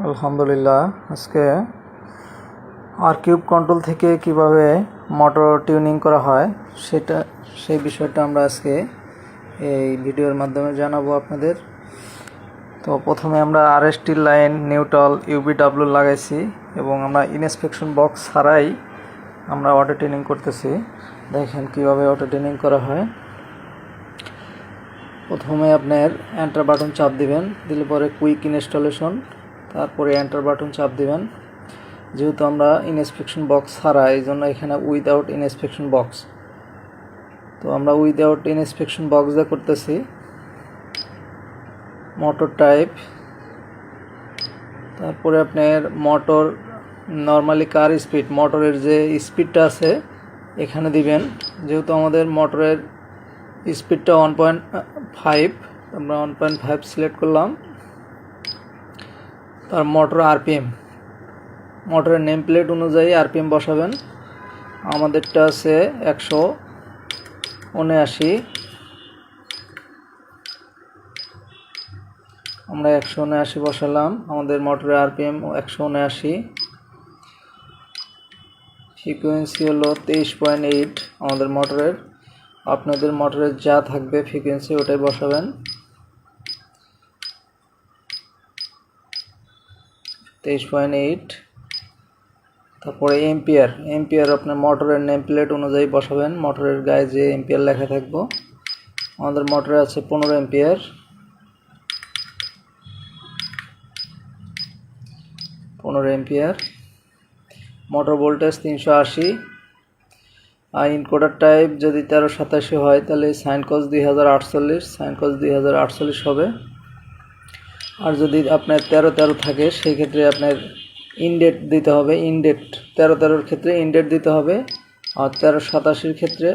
আলহামদুলিল্লাহ, আজকে আরকিউব কন্ট্রোল থেকে কিভাবে মোটর টিউনিং করা হয় সেই বিষয়টা আমরা আজকে এই ভিডিওর মাধ্যমে জানাবো আপনাদের। তো প্রথমে আমরা আরএসটি লাইন, নিউট্রাল, ইউবিডব্লিউ লাগাইছি এবং আমরা ইনস্পেকশন বক্স ছাড়াই আমরা অটো টিউনিং করতেছি। দেখেন কিভাবে অটো টিউনিং করা হয়। প্রথমে আপনার এন্টার বাটন চাপ দিবেন, দিলে পরে কুইক ইনস্টলেশন, তারপরে এন্টার বাটন চাপ দিবেন। যেহেতু আমরা ইনস্পেকশন বক্স ছাড়া, এই জন্য এখানে উইদাউট ইনস্পেকশন বক্স। তো আমরা উইদাউট ইনস্পেকশন বক্স দিয়ে করতেছি। মোটর টাইপ, তারপরে আপনার মোটর নর্মালি কার স্পিড, মোটরের যে স্পিডটা আছে এখানে দিবেন। যেহেতু আমাদের মোটরের স্পিডটা 1.5, আমরা 1.5 সিলেক্ট করলাম। তার মোটর আরপিএম, মোটরের নেম প্লেট অনুযায়ী আরপিএম বসাবেন। আমাদেরটা আছে 179, আমরা 179 বসালাম। আমাদের মোটরের আরপিএম 179, ফ্রিকোয়েন্সি হলো 23.8 আমাদের মোটরের। আপনাদের মোটরের যা থাকবে ফ্রিকোয়েন্সি ওটাই বসাবেন। 23.8। তারপরে এম্পিয়ার আপনার মোটরের নেম প্লেট অনুযায়ী বসাবেন। মোটরের গায়ে যে এম্পিয়ার লেখা থাকবো, আমাদের মোটরে আছে 15 এম্পিয়ার। 15 এম্পিয়ার। Motor voltage 380। আর ইনকোডার টাইপ যদি 1387 হয় তাহলে সাইন কস 2048, সাইন কস 2048 হবে। আর যদি আপনার 1313 থাকে সেই ক্ষেত্রে আপনার ইনডেট দিতে হবে। ইনডেট 1313 ক্ষেত্রে ইনডেট দিতে হবে। আর 1387 ক্ষেত্রে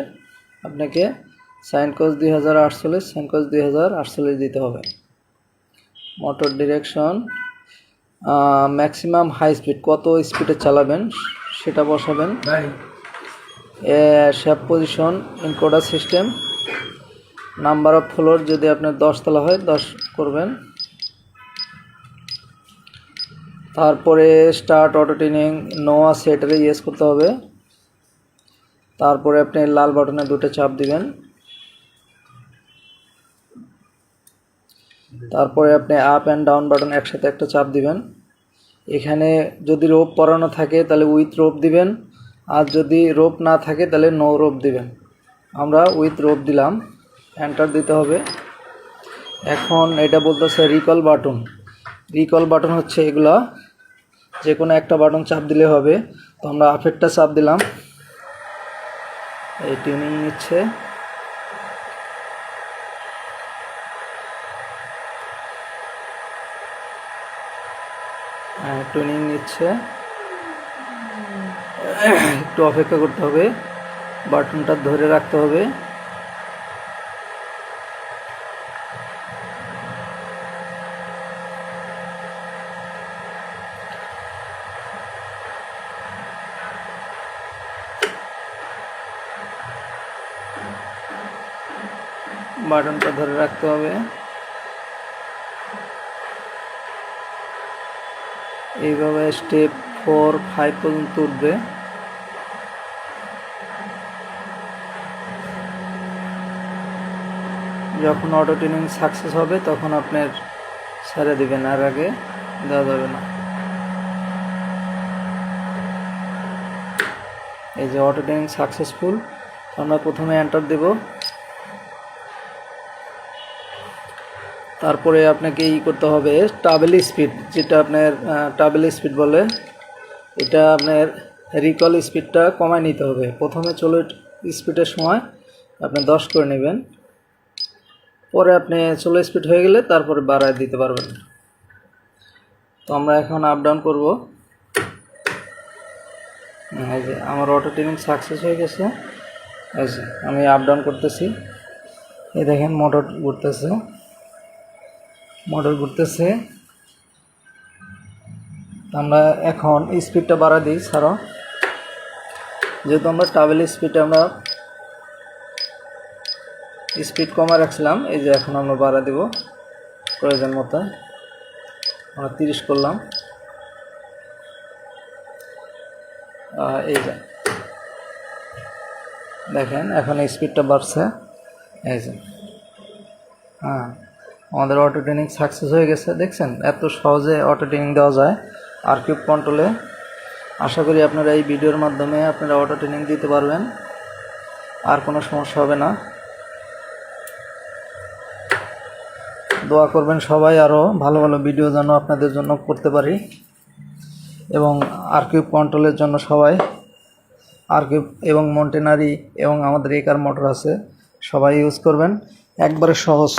আপনাকে সাইন কস 2048, সাইন কস 2048 দিতে হবে। Motor direction, maximum high speed, কত স্পিডে চালাবেন সেটা বসাবেন। Shape position, encoder system, number of floor যদি আপনার 10 তলা হয় 10 করবেন। তারপরে স্টার্ট অটো টিউনিং নো আছে, এটারে ইয়েস করতে হবে। তারপরে আপনি লাল বাটনে দুটো চাপ দিবেন। তারপরে আপনি আপ অ্যান্ড ডাউন বাটন একসাথে একটা চাপ দিবেন। এখানে যদি রোপ পরানো থাকে তাহলে উইথ রোপ দিবেন, আর যদি রোপ না থাকে তাহলে নো রোপ দিবেন। আমরা উইথ রোপ দিলাম, এন্টার দিতে হবে। এখন এটা বলতেছে রিকল বাটন। রিকল বাটন হচ্ছে এগুলা, যে কোনো একটা বাটন চাপ দিলে হবে। তো আমরা আপেরটা চাপ দিলাম, এই টিউনিং নিচ্ছে। টিউনিং নিচ্ছে, একটু অপেক্ষা করতে হবে, বাটনটা ধরে রাখতে হবে। বাটনটা ধরে রাখতে হবে। এইভাবে স্টেপ 4, 5 পর্যন্ত উঠবে। যখন অটো টিউনিং সাকসেস হবে তখন আপনার ছেড়ে দিবেন, আর আগে দেওয়া যাবে না। এই যে অটো টিউনিং সাকসেসফুল। আমরা প্রথমে এন্টার দেব। তারপরে আপনাকে করতে হবে টাবেল স্পিড, যেটা আপনার টাবেল স্পিড বলে, এটা আপনার রিকল স্পিডটা কমায় নিতে হবে। প্রথমে 40 স্পিডের সময় আপনি 10 করে নেবেন, পরে আপনি 40 স্পিড হয়ে গেলে তারপরে বাড়ায় দিতে পারবেন। তো আমরা এখন আপ ডাউন করবো। এই যে আমার অটো টিউনিং সাকসেস হয়ে গেছে। এই যে আমি আপ ডাউন করতেছি, এই দেখেন মোটর ঘুরতেছে, মোটর ঘুরতেছে। আমরা এখন স্পিডটা বাড়া দিই ছাড়ো, যেহেতু আমরা টাবেল স্পিডে আমরা স্পিড কমা রাখছিলাম। এই যে এখন আমরা বাড়া দেব প্রয়োজন মতো। আমরা 30 করলাম। এই যে দেখেন এখন স্পিডটা বাড়ছে, এই যে হ্যাঁ আমাদের অটো ট্রেনিং সাকসেস হয়ে গেছে। দেখছেন এত সহজে অটো ট্রেনিং দেওয়া যায় আর কিউব কন্ট্রোলে। আশা করি আপনারা এই ভিডিওর মাধ্যমে আপনারা অটো ট্রেনিং দিতে পারবেন, আর কোনো সমস্যা হবে না। দোয়া করবেন সবাই, আরও ভালো ভালো ভিডিও যেন আপনাদের জন্য করতে পারি। এবং আর কিউব কন্ট্রোলের জন্য সবাই আর কিউব এবং মন্টেনারি এবং আমাদের একার মোটর আছে, সবাই ইউজ করবেন। একবারে সহজ।